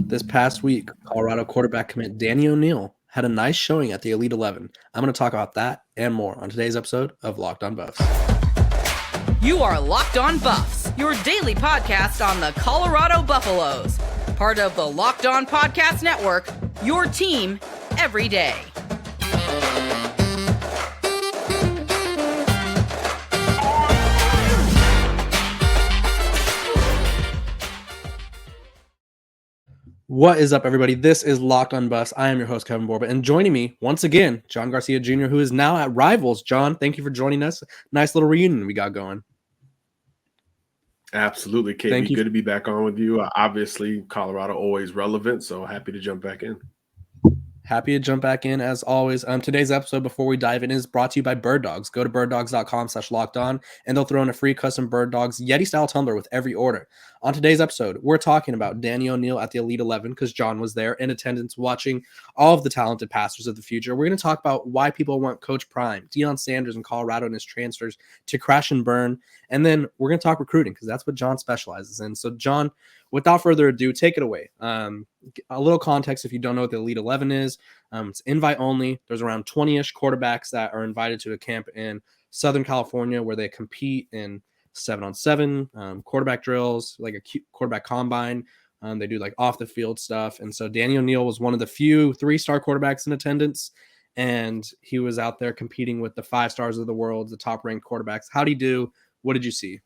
This past week, Colorado quarterback commit Danny O'Neal had a nice showing at the Elite 11. I'm going to talk about that and more on today's episode of Locked on Buffs. You are Locked on Buffs, your daily podcast on the Colorado Buffaloes. Part of the Locked on Podcast Network, your team every day. What is up, everybody? This is Locked on Buffs. I am your host, Kevin Borba, and joining me once again, John Garcia Jr., who is now at Rivals. John, thank you for joining us. Nice little reunion we got going. Absolutely, KB. Thank you. Good to be back on with you. Obviously, Colorado always relevant, so happy to jump back in. Happy to jump back in as always. Today's episode, before we dive in, is brought to you by Bird Dogs. Go to birddogs.com/lockedon and they'll throw in a free custom Bird Dogs Yeti style tumbler with every order. On today's episode, we're talking about Danny O'Neal at the Elite 11 because John was there in attendance watching all of the talented pastors of the future. We're going to talk about why people want Coach Prime, Deion Sanders in Colorado and his transfers to crash and burn. And then we're going to talk recruiting because that's what John specializes in. So John, without further ado, take it away. A little context if you don't know what the Elite 11 is. It's invite only. There's around 20-ish quarterbacks that are invited to a camp in Southern California where they compete in 7-on-7 quarterback drills, like a quarterback combine. They do like off the field stuff. And so Danny O'Neal was one of the few 3-star quarterbacks in attendance. And he was out there competing with the 5 stars of the world, the top ranked quarterbacks. How'd he do? What did you see?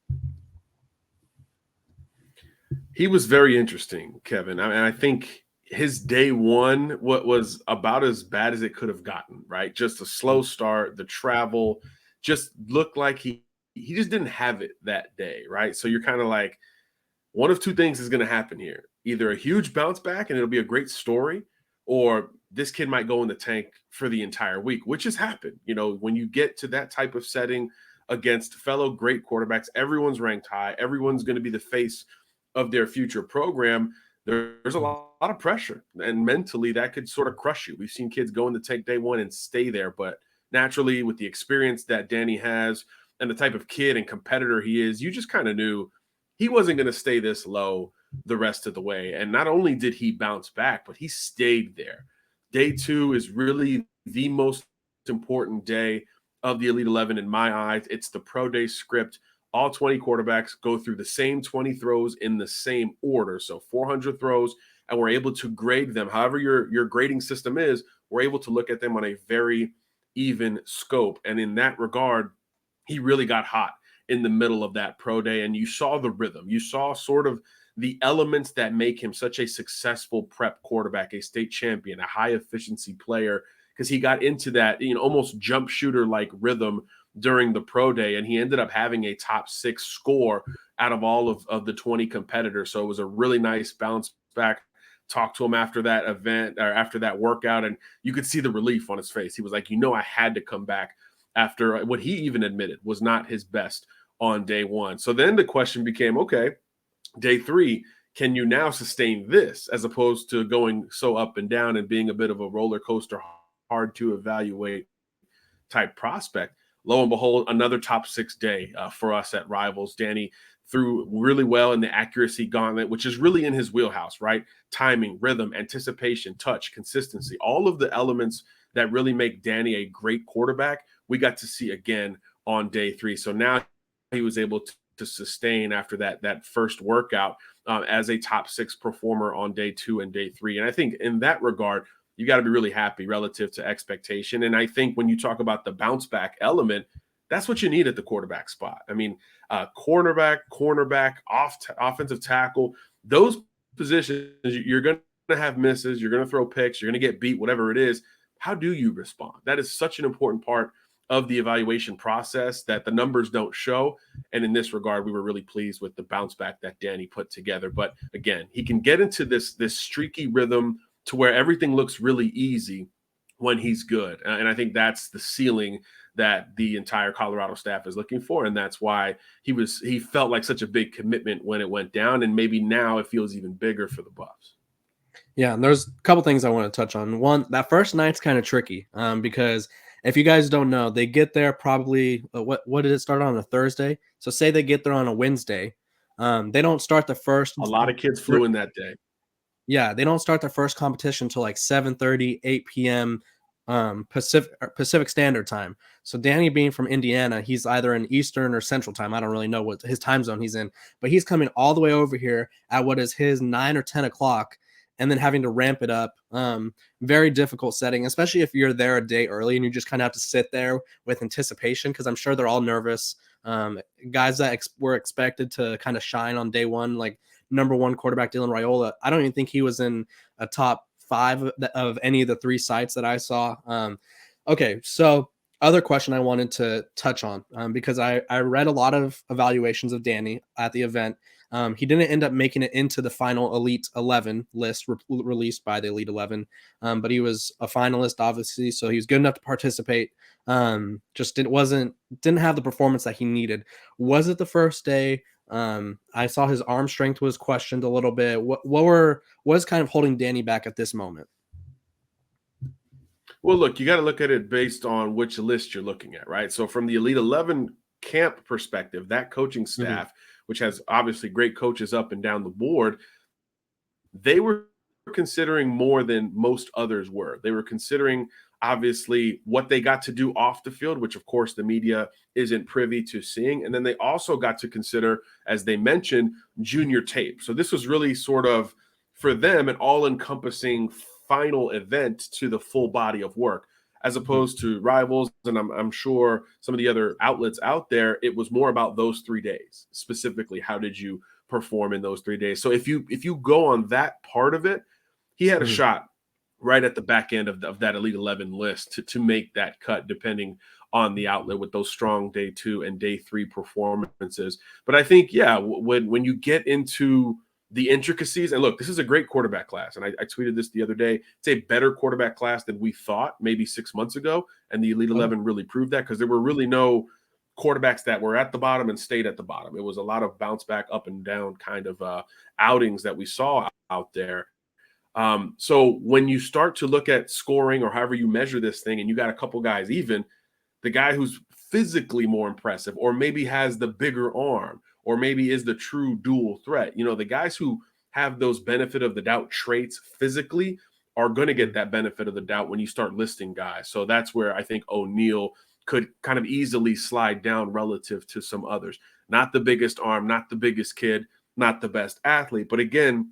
He was very interesting, Kevin. I think his day one was about as bad as it could have gotten, right? Just a slow start, the travel just looked like he just didn't have it that day, right? So you're kind of like, one of two things is going to happen here. Either a huge bounce back and it'll be a great story, or this kid might go in the tank for the entire week, which has happened. You know, when you get to that type of setting against fellow great quarterbacks, everyone's ranked high, everyone's going to be the face of their future program. There's a lot of pressure, and mentally that could sort of crush you. We've seen kids go in the tank day one and stay there, but naturally with the experience that Danny has and the type of kid and competitor he is, you just kind of knew he wasn't going to stay this low the rest of the way. And not only did he bounce back, but he stayed there. Day two is really the most important day of the Elite 11 in my eyes. It's the pro day script. All 20 quarterbacks go through the same 20 throws in the same order. So 400 throws, and we're able to grade them. However your grading system is, we're able to look at them on a very even scope. And in that regard, he really got hot in the middle of that pro day. And you saw the rhythm. You saw sort of the elements that make him such a successful prep quarterback, a state champion, a high efficiency player, because he got into that, almost jump shooter like rhythm during the pro day, and he ended up having a top 6 score out of all of the 20 competitors. So it was a really nice bounce back. Talked to him after that event or after that workout, and you could see the relief on his face. He was like, I had to come back after what he even admitted was not his best on day one. So then the question became, okay, day 3, can you now sustain this as opposed to going so up and down and being a bit of a roller coaster, hard to evaluate type prospect? Lo and behold, another top 6 day for us at Rivals. Danny threw really well in the accuracy gauntlet, which is really in his wheelhouse, right? Timing, rhythm, anticipation, touch, consistency, all of the elements that really make Danny a great quarterback, we got to see again on day 3. So now he was able to sustain after that first workout as a top 6 performer on day 2 and day 3. And I think in that regard, you got to be really happy relative to expectation. And I think when you talk about the bounce back element, that's what you need at the quarterback spot. I mean, cornerback, offensive tackle, those positions, you're going to have misses, you're going to throw picks, you're going to get beat, whatever it is. How do you respond? That is such an important part of the evaluation process that the numbers don't show. And in this regard, we were really pleased with the bounce back that Danny put together. But again, he can get into this streaky rhythm to where everything looks really easy when he's good. And I think that's the ceiling that the entire Colorado staff is looking for. And that's why he felt like such a big commitment when it went down. And maybe now it feels even bigger for the Buffs. Yeah, and there's a couple things I want to touch on. One, that first night's kind of tricky because if you guys don't know, they get there probably, what did it start on a Thursday? So say they get there on a Wednesday. They don't start the first. A lot of kids flew in that day. Yeah, they don't start their first competition until like 7:30, 8 p.m. Pacific Standard Time. So Danny being from Indiana, he's either in Eastern or Central Time. I don't really know what his time zone he's in, but he's coming all the way over here at what is his 9 or 10 o'clock, and then having to ramp it up. Very difficult setting, especially if you're there a day early and you just kind of have to sit there with anticipation, because I'm sure they're all nervous. Guys that were expected to kind of shine on day one, like number one quarterback Dylan Raiola, I don't even think he was in a top 5 of any of the 3 sites that I saw. Okay, so other question I wanted to touch on, because I read a lot of evaluations of Danny at the event. He didn't end up making it into the final Elite 11 list released by the Elite 11, but he was a finalist, obviously, so he was good enough to participate. Just didn't have the performance that he needed. Was it the first day? I saw his arm strength was questioned a little bit. What was kind of holding Danny back at this moment? Well, look, you got to look at it based on which list you're looking at, right? So from the Elite 11 camp perspective, that coaching staff, which has obviously great coaches up and down the board, they were considering more than most others were. They were considering obviously what they got to do off the field, which of course the media isn't privy to seeing. And then they also got to consider, as they mentioned, junior tape. So this was really sort of, for them, an all-encompassing final event to the full body of work, as opposed to Rivals. And I'm sure some of the other outlets out there, it was more about those 3 days. Specifically, how did you perform in those 3 days? So if you go on that part of it, he had a shot right at the back end of that Elite 11 list to make that cut, depending on the outlet, with those strong day 2 and day 3 performances. But I think, yeah, when you get into the intricacies, and look, this is a great quarterback class, and I tweeted this the other day. It's a better quarterback class than we thought maybe 6 months ago, and the Elite 11 really proved that, because there were really no quarterbacks that were at the bottom and stayed at the bottom. It was a lot of bounce back, up and down kind of outings that we saw out there. So when you start to look at scoring, or however you measure this thing, and you got a couple guys, even the guy who's physically more impressive, or maybe has the bigger arm, or maybe is the true dual threat, the guys who have those benefit of the doubt traits physically are going to get that benefit of the doubt when you start listing guys. So that's where I think O'Neal could kind of easily slide down relative to some others. Not the biggest arm, not the biggest kid, not the best athlete. But again,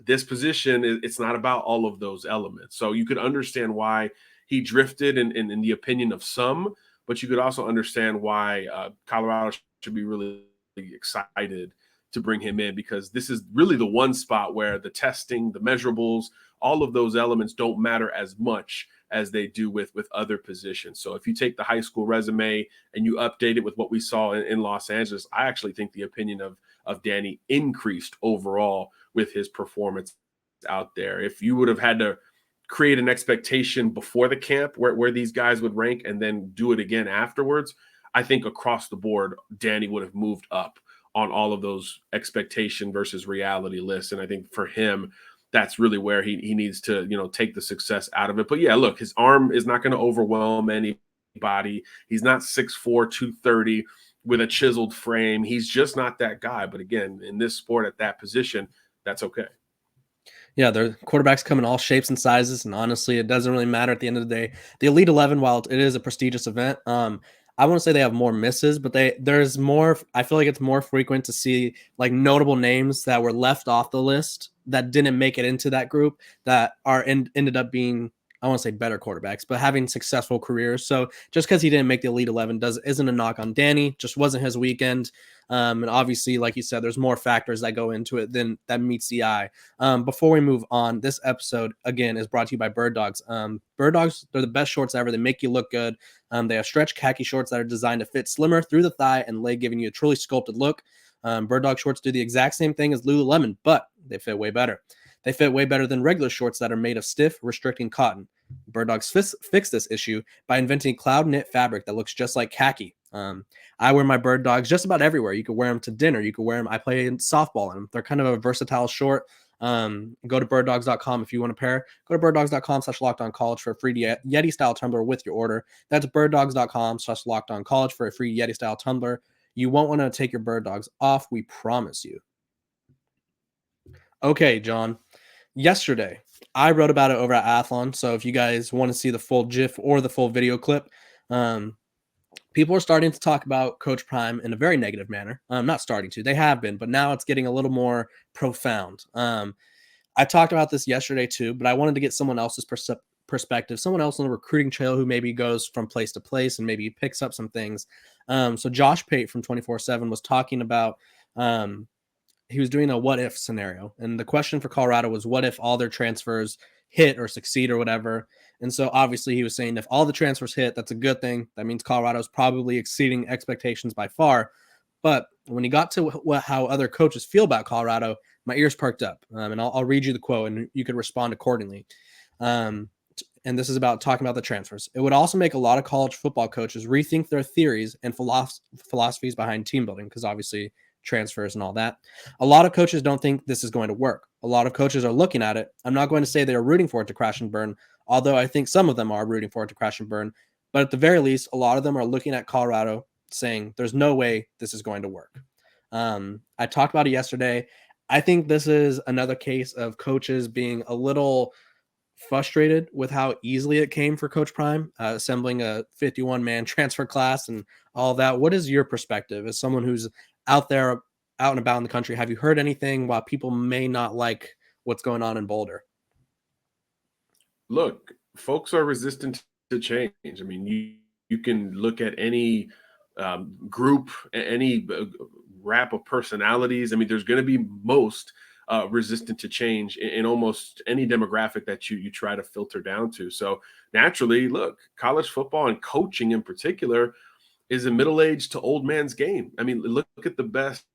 this position, it's not about all of those elements. So you could understand why he drifted in the opinion of some, but you could also understand why Colorado should be really excited to bring him in, because this is really the one spot where the testing, the measurables, all of those elements don't matter as much as they do with other positions. So if you take the high school resume and you update it with what we saw in Los Angeles, I actually think the opinion of Danny increased overall with his performance out there. If you would have had to create an expectation before the camp where these guys would rank and then do it again afterwards, I think across the board, Danny would have moved up on all of those expectation versus reality lists. And I think for him, that's really where he needs to, take the success out of it. But yeah, look, his arm is not going to overwhelm anybody. He's not 6'4", 230 with a chiseled frame. He's just not that guy. But again, in this sport at that position, that's okay. Yeah, the quarterbacks come in all shapes and sizes, and honestly, it doesn't really matter at the end of the day. The Elite 11, while it is a prestigious event, I wouldn't say they have more misses, but there's more. I feel like it's more frequent to see like notable names that were left off the list that didn't make it into that group that ended up being, I want to say, better quarterbacks, but having successful careers. So just because he didn't make the Elite 11 isn't a knock on Danny. Just wasn't his weekend. And obviously, like you said, there's more factors that go into it than that meets the eye. Before we move on, this episode, again, is brought to you by Bird Dogs. Bird Dogs, they're the best shorts ever. They make you look good. They have stretch khaki shorts that are designed to fit slimmer through the thigh and leg, giving you a truly sculpted look. Bird Dog shorts do the exact same thing as Lululemon, but they fit way better. They fit way better than regular shorts that are made of stiff, restricting cotton. Bird Dogs fix this issue by inventing cloud knit fabric that looks just like khaki. I wear my Bird Dogs just about everywhere. You could wear them to dinner. You could wear them. I play softball in them. They're kind of a versatile short. Go to birddogs.com if you want a pair. Go to birddogs.com/lockedoncollege for a free Yeti style tumbler with your order. That's birddogs.com/lockedoncollege for a free Yeti style tumbler. You won't want to take your Bird Dogs off. We promise you. Okay, John. Yesterday, I wrote about it over at Athlon. So if you guys want to see the full GIF or the full video clip, um, people are starting to talk about Coach Prime in a very negative manner. Not starting to, they have been, but now it's getting a little more profound. I talked about this yesterday too, but I wanted to get someone else's perspective, someone else on the recruiting trail who maybe goes from place to place and maybe picks up some things. So Josh Pate from 24/7 was talking about, he was doing a what if scenario. And the question for Colorado was, what if all their transfers hit or succeed or whatever? And so obviously he was saying if all the transfers hit, that's a good thing. That means Colorado's probably exceeding expectations by far. But when he got to how other coaches feel about Colorado, my ears perked up. And I'll read you the quote and you could respond accordingly. And this is about talking about the transfers. It would also make a lot of college football coaches rethink their theories and philosophies behind team building, because obviously transfers and all that. A lot of coaches don't think this is going to work. A lot of coaches are looking at it. I'm not going to say they are rooting for it to crash and burn, although I think some of them are rooting for it to crash and burn. But at the very least, a lot of them are looking at Colorado saying there's no way this is going to work. I talked about it yesterday. I think this is another case of coaches being a little frustrated with how easily it came for Coach Prime, assembling a 51-man transfer class and all that. What is your perspective as someone who's out there, out and about in the country? Have you heard anything while people may not like what's going on in Boulder? Look, folks are resistant to change. I mean, you can look at any group, any wrap of personalities. I mean, there's going to be most resistant to change in almost any demographic that you try to filter down to. So naturally, look, college football and coaching in particular is a middle-aged to old man's game. I mean, look at the best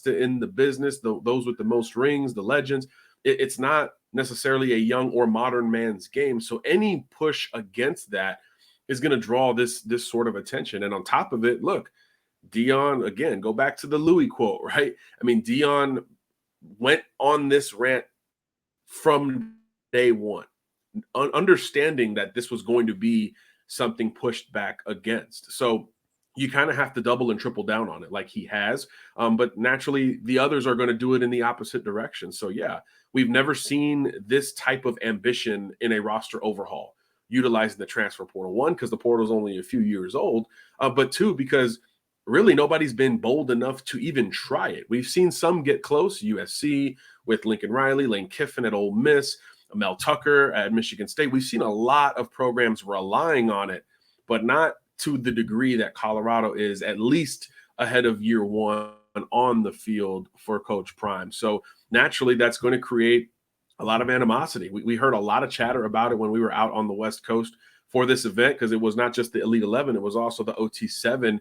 in the business, those with the most rings, the legends. It's not necessarily a young or modern man's game. So any push against that is going to draw this sort of attention. And on top of it, look, Deion, again, go back to the Louis quote, right? I mean, Deion went on this rant from day one, understanding that this was going to be something pushed back against. So you kind of have to double and triple down on it like he has. But naturally, the others are going to do it in the opposite direction. So, yeah, we've never seen this type of ambition in a roster overhaul, utilizing the transfer portal. One, because the portal is only a few years old, but two, because really nobody's been bold enough to even try it. We've seen some get close, USC with Lincoln Riley, Lane Kiffin at Ole Miss, Mel Tucker at Michigan State. We've seen a lot of programs relying on it, but not to the degree that Colorado is, at least ahead of year one on the field for Coach Prime. So naturally, that's going to create a lot of animosity. We heard a lot of chatter about it when we were out on the West Coast for this event, because it was not just the Elite 11, it was also the OT7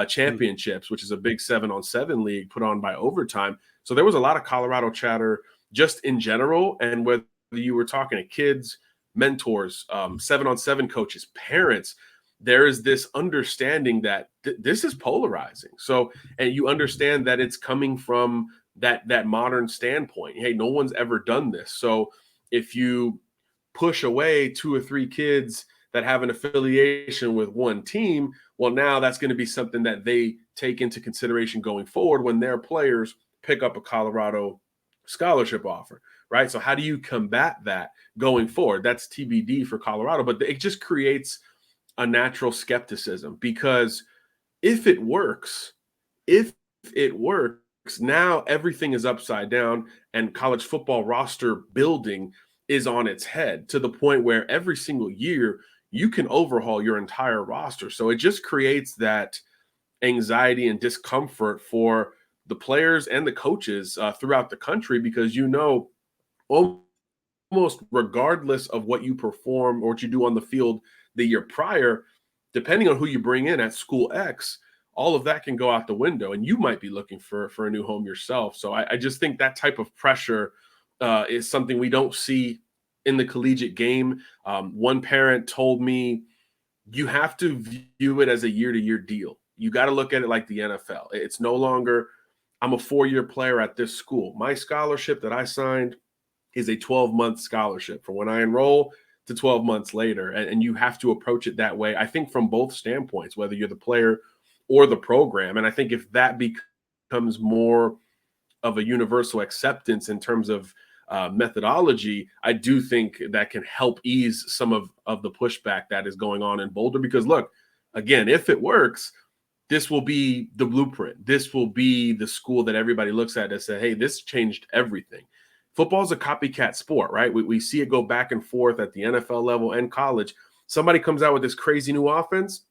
championships, which is a big 7-on-7 league put on by Overtime. So there was a lot of Colorado chatter just in general. And whether you were talking to kids, mentors, 7-on-7 coaches, parents, there is this understanding that this is polarizing. So, and you understand that it's coming from that modern standpoint. Hey, no one's ever done this. So if you push away 2 or 3 kids that have an affiliation with one team, well, now that's going to be something that they take into consideration going forward when their players pick up a Colorado scholarship offer, right? So how do you combat that going forward? That's TBD for Colorado, but it just creates a natural skepticism, because if it works, now everything is upside down and college football roster building is on its head, to the point where every single year you can overhaul your entire roster. So it just creates that anxiety and discomfort for the players and the coaches throughout the country, because almost regardless of what you perform or what you do on the field the year prior, depending on who you bring in at school X, all of that can go out the window, and you might be looking for a new home yourself. So I just think that type of pressure is something we don't see in the collegiate game. One parent told me, you have to view it as a year-to-year deal. You got to look at it like the NFL. It's no longer, I'm a 4-year player at this school. My scholarship that I signed is a 12-month scholarship from when I enroll to 12 months later. And you have to approach it that way, I think, from both standpoints, whether you're the player or the program. And I think if that becomes more of a universal acceptance in terms of methodology, I do think that can help ease some of the pushback that is going on in Boulder. Because look, again, if it works, this will be the blueprint. This will be the school that everybody looks at and say, hey, this changed everything. Football is a copycat sport, right? We see it go back and forth at the NFL level and college. Somebody comes out with this crazy new offense,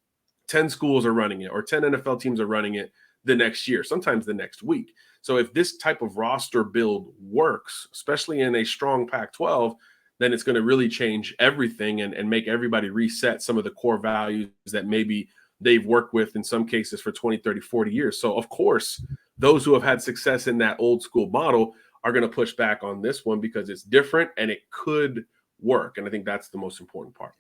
10 schools are running it, or 10 NFL teams are running it the next year, sometimes the next week. So if this type of roster build works, especially in a strong Pac-12, then it's going to really change everything and make everybody reset some of the core values that maybe they've worked with in some cases for 20, 30, 40 years. So, of course, those who have had success in that old school model are going to push back on this one because it's different and it could work. And I think that's the most important part.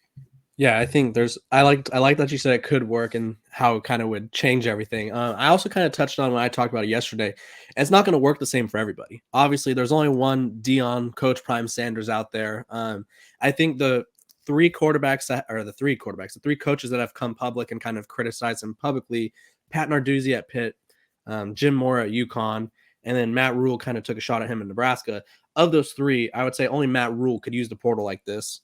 Yeah, I think I like that you said it could work and how it kind of would change everything. I also kind of touched on when I talked about it yesterday. It's not going to work the same for everybody. Obviously, there's only one Deion, Coach Prime Sanders out there. I think the three coaches that have come public and kind of criticized him publicly, Pat Narduzzi at Pitt, Jim Mora at UConn, and then Matt Rule kind of took a shot at him in Nebraska. Of those three, I would say only Matt Rule could use the portal like this.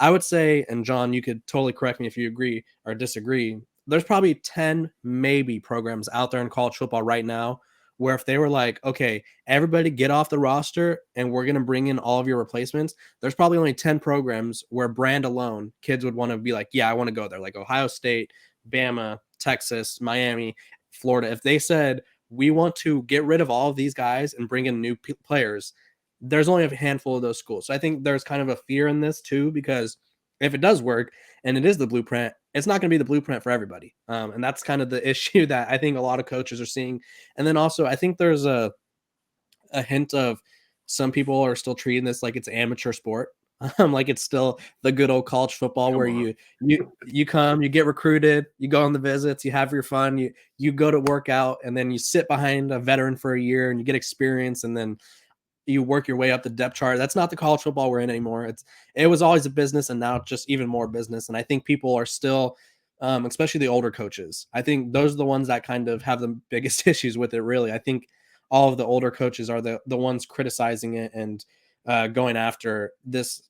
I would say, and John, you could totally correct me if you agree or disagree, there's probably 10 maybe programs out there in college football right now where if they were like, okay, everybody get off the roster and we're going to bring in all of your replacements, there's probably only 10 programs where brand alone, kids would want to be like, yeah, I want to go there. Like Ohio State, Bama, Texas, Miami, Florida. If they said, we want to get rid of all of these guys and bring in new players, there's only a handful of those schools. So I think there's kind of a fear in this too, because if it does work and it is the blueprint, it's not going to be the blueprint for everybody. And that's kind of the issue that I think a lot of coaches are seeing. And then also I think there's a hint of some people are still treating this like it's amateur sport. Like it's still the good old college football where you come, you get recruited, you go on the visits, you have your fun, you go to work out, and then you sit behind a veteran for a year and you get experience, and then you work your way up the depth chart. That's not the college football we're in anymore. It was always a business, and now it's just even more business. And I think people are still, especially the older coaches, I think those are the ones that kind of have the biggest issues with it, really. I think all of the older coaches are the ones criticizing it and going after this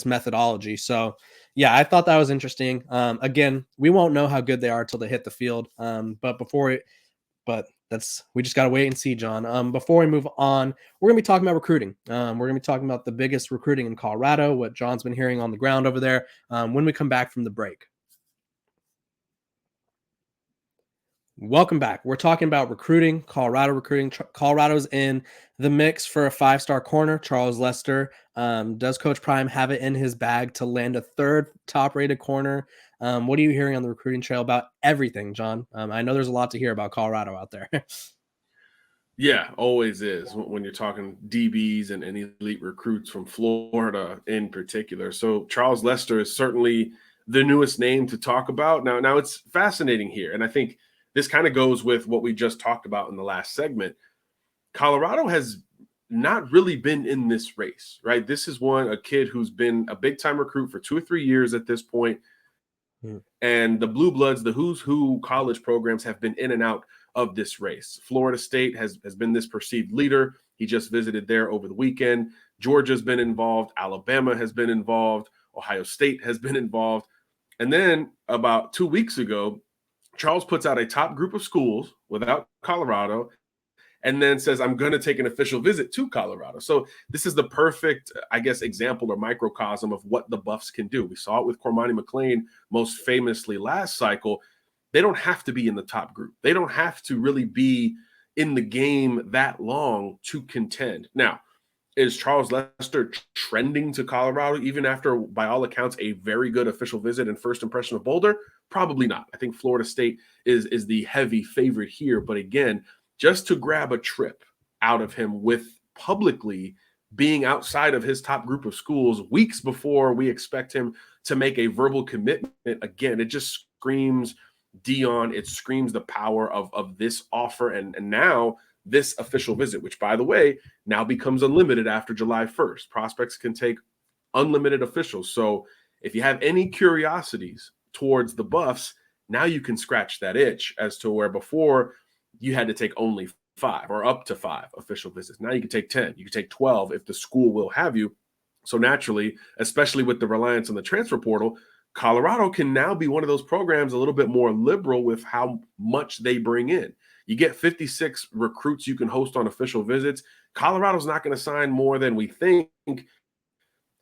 methodology. So yeah, I thought that was interesting. Again, we won't know how good they are until they hit the field. We just got to wait and see, John. Before we move on, we're going to be talking about recruiting. We're going to be talking about the biggest recruiting in Colorado, what John's been hearing on the ground over there, when we come back from the break. Welcome back. We're talking about recruiting, Colorado recruiting. Colorado's in the mix for a 5-star corner, Charles Lester. Does Coach Prime have it in his bag to land a third top-rated corner? What are you hearing on the recruiting trail about everything, John? I know there's a lot to hear about Colorado out there. Yeah, always is when you're talking DBs and elite recruits from Florida in particular. So Charles Lester is certainly the newest name to talk about. Now it's fascinating here, and I think this kind of goes with what we just talked about in the last segment. Colorado has not really been in this race, right? This is a kid who's been a big-time recruit for 2 or 3 years at this point. And the Blue Bloods, the who's who college programs have been in and out of this race. Florida State has been this perceived leader. He just visited there over the weekend. Georgia's been involved. Alabama has been involved. Ohio State has been involved. And then about 2 weeks ago, Charles puts out a top group of schools without Colorado and then says, I'm going to take an official visit to Colorado. So this is the perfect, I guess, example or microcosm of what the Buffs can do. We saw it with Cormani McClain most famously last cycle. They don't have to be in the top group. They don't have to really be in the game that long to contend. Now, is Charles Lester trending to Colorado even after, by all accounts, a very good official visit and first impression of Boulder? Probably not. I think Florida State is the heavy favorite here. But again, just to grab a trip out of him with publicly being outside of his top group of schools weeks before we expect him to make a verbal commitment, again, it just screams Deion. It screams the power of this offer and now this official visit, which, by the way, now becomes unlimited after July 1st. Prospects can take unlimited officials. So if you have any curiosities towards the Buffs, now you can scratch that itch as to where before you had to take only 5 or up to 5 official visits. Now you can take 10, you can take 12 if the school will have you. So naturally, especially with the reliance on the transfer portal, Colorado can now be one of those programs a little bit more liberal with how much they bring in. You get 56 recruits you can host on official visits. Colorado's not going to sign more than we think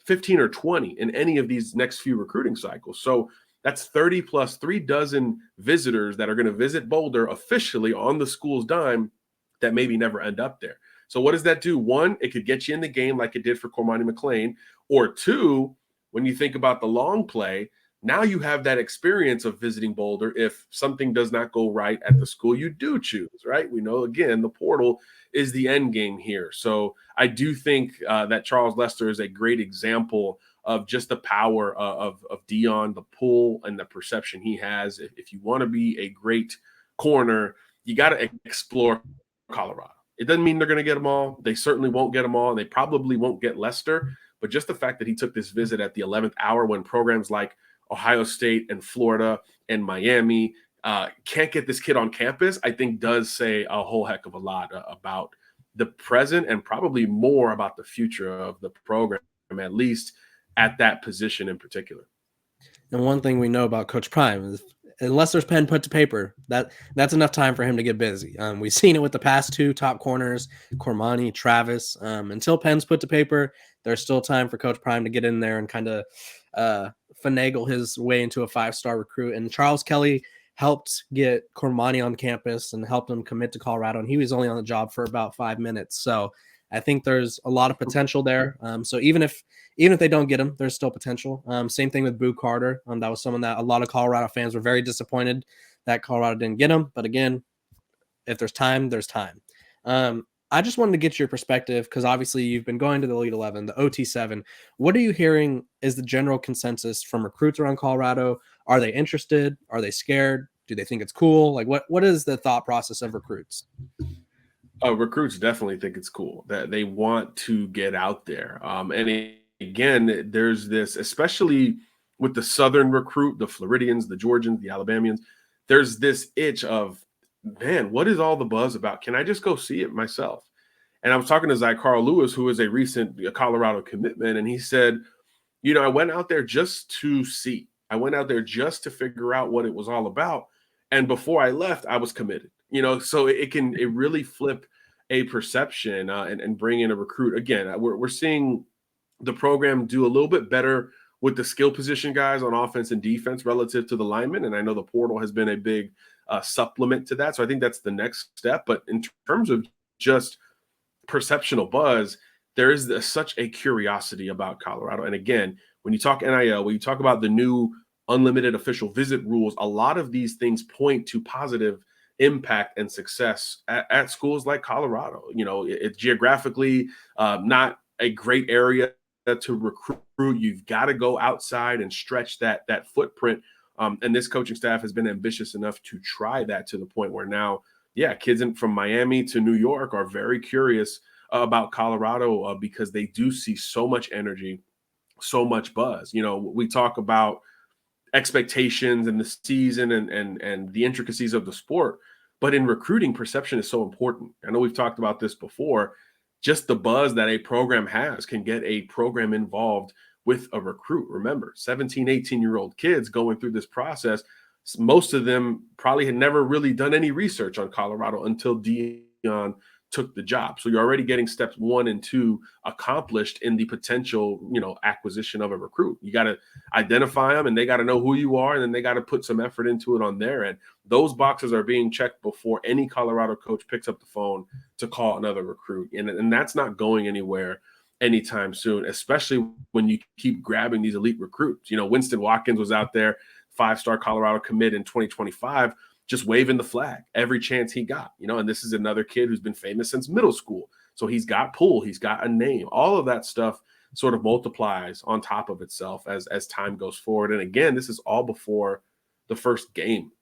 15 or 20 in any of these next few recruiting cycles. So that's 30 plus 3 dozen visitors that are going to visit Boulder officially on the school's dime that maybe never end up there. So what does that do? One, it could get you in the game like it did for Cormani McClain. Or two, when you think about the long play, now you have that experience of visiting Boulder if something does not go right at the school you do choose, right? We know, again, the portal is the end game here. So I do think that Charles Lester is a great example of just the power of Deion, the pull and the perception he has. If you want to be a great corner, you got to explore Colorado. It doesn't mean they're going to get them all. They certainly won't get them all. And they probably won't get Lester. But just the fact that he took this visit at the 11th hour when programs like Ohio State and Florida and Miami can't get this kid on campus, I think does say a whole heck of a lot about the present and probably more about the future of the program, at least at that position in particular. And one thing we know about Coach Prime is unless there's pen put to paper, that's enough time for him to get busy. We've seen it with the past 2 top corners, Cormani, Travis. Until pen's put to paper, there's still time for Coach Prime to get in there and kind of finagle his way into a 5-star recruit. And Charles Kelly helped get Cormani on campus and helped him commit to Colorado. And he was only on the job for about 5 minutes. So I think there's a lot of potential there. So even if they don't get him, there's still potential. Same thing with Boo Carter. That was someone that a lot of Colorado fans were very disappointed that Colorado didn't get him. But again, if there's time, there's time. I just wanted to get your perspective because obviously you've been going to the Elite 11, the OT7. What are you hearing is the general consensus from recruits around Colorado? Are they interested? Are they scared? Do they think it's cool? Like what is the thought process of recruits? Recruits definitely think it's cool, that they want to get out there. Again, there's this, especially with the Southern recruit, the Floridians, the Georgians, the Alabamians, there's this itch of, man, what is all the buzz about? Can I just go see it myself? And I was talking to Zach Carl Lewis, who is a recent Colorado commitment, and he said, I went out there just to see. I went out there just to figure out what it was all about. And before I left, I was committed. So it really flip a perception and bring in a recruit. Again, we're seeing the program do a little bit better with the skill position guys on offense and defense relative to the linemen. And I know the portal has been a big supplement to that. So I think that's the next step. But in terms of just perceptional buzz, there is such a curiosity about Colorado. And again, when you talk NIL, when you talk about the new unlimited official visit rules, a lot of these things point to positive impact and success at schools like Colorado. It's geographically not a great area to recruit. You've got to go outside and stretch that footprint. And this coaching staff has been ambitious enough to try that to the point where now, kids from Miami to New York are very curious about Colorado because they do see so much energy, so much buzz. We talk about expectations and the season and the intricacies of the sport, but in recruiting, perception is so important. I know we've talked about this before. Just the buzz that a program has can get a program involved with a recruit. Remember, 17, 18-year-old kids going through this process, most of them probably had never really done any research on Colorado until Deion took the job. So you're already getting steps 1 and 2 accomplished in the potential, acquisition of a recruit. You got to identify them and they got to know who you are, and then they got to put some effort into it on their end. Those boxes are being checked before any Colorado coach picks up the phone to call another recruit. And that's not going anywhere anytime soon, especially when you keep grabbing these elite recruits. Winston Watkins was out there, 5-star Colorado commit in 2025, just waving the flag every chance he got, and this is another kid who's been famous since middle school. So he's got pull, he's got a name, all of that stuff sort of multiplies on top of itself as time goes forward. And again, this is all before the first game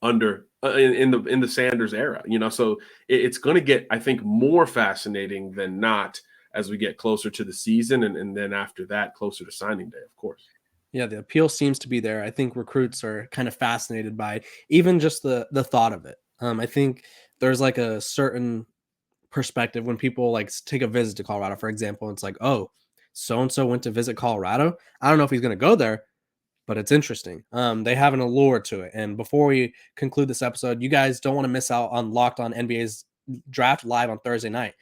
under in the Sanders era, so it's going to get, I think, more fascinating than not as we get closer to the season. And then after that, closer to signing day, of course. Yeah, the appeal seems to be there. I think recruits are kind of fascinated by even just the thought of it. I think there's like a certain perspective when people like take a visit to Colorado, for example. It's like, oh, so and so went to visit Colorado. I don't know if he's going to go there, but it's interesting. They have an allure to it. And before we conclude this episode, you guys don't want to miss out on Locked On NBA's draft live on Thursday night.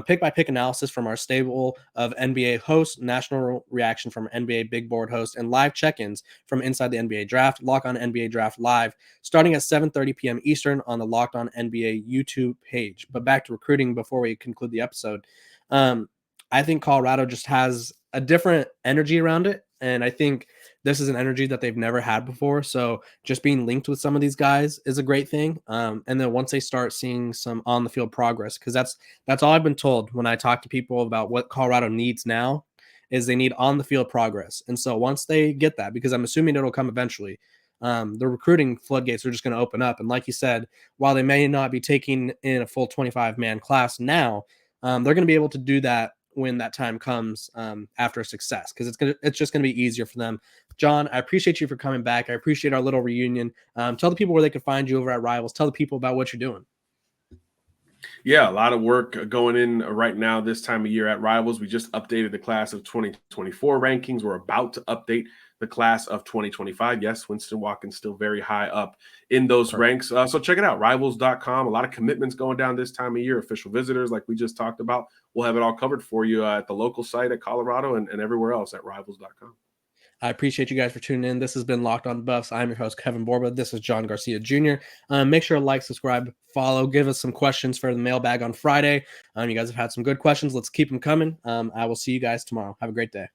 Pick by pick analysis from our stable of NBA hosts, national reaction from NBA big board hosts, and live check-ins from inside the NBA draft. Lock On NBA Draft live starting at 7:30 p.m. Eastern on the Locked On NBA YouTube page. But back to recruiting before we conclude the episode. I think Colorado just has a different energy around it. And I think this is an energy that they've never had before. So just being linked with some of these guys is a great thing. And then once they start seeing some on the field progress, because that's all I've been told when I talk to people about what Colorado needs now is they need on the field progress. And so once they get that, because I'm assuming it'll come eventually, the recruiting floodgates are just going to open up. And like you said, while they may not be taking in a full 25-man class now, they're going to be able to do that when that time comes after a success, because it's just going to be easier for them. John, I appreciate you for coming back. I appreciate our little reunion. Tell the people where they can find you over at Rivals. Tell the people about what you're doing. Yeah, a lot of work going in right now this time of year at Rivals. We just updated the class of 2024 rankings. We're about to update the class of 2025. Yes, Winston Watkins still very high up in those ranks. So check it out, rivals.com. A lot of commitments going down this time of year. Official visitors, like we just talked about. We'll have it all covered for you at the local site at Colorado and everywhere else at rivals.com. I appreciate you guys for tuning in. This has been Locked On Buffs. I'm your host, Kevin Borba. This is John Garcia Jr. Make sure to like, subscribe, follow, give us some questions for the mailbag on Friday. You guys have had some good questions. Let's keep them coming. I will see you guys tomorrow. Have a great day.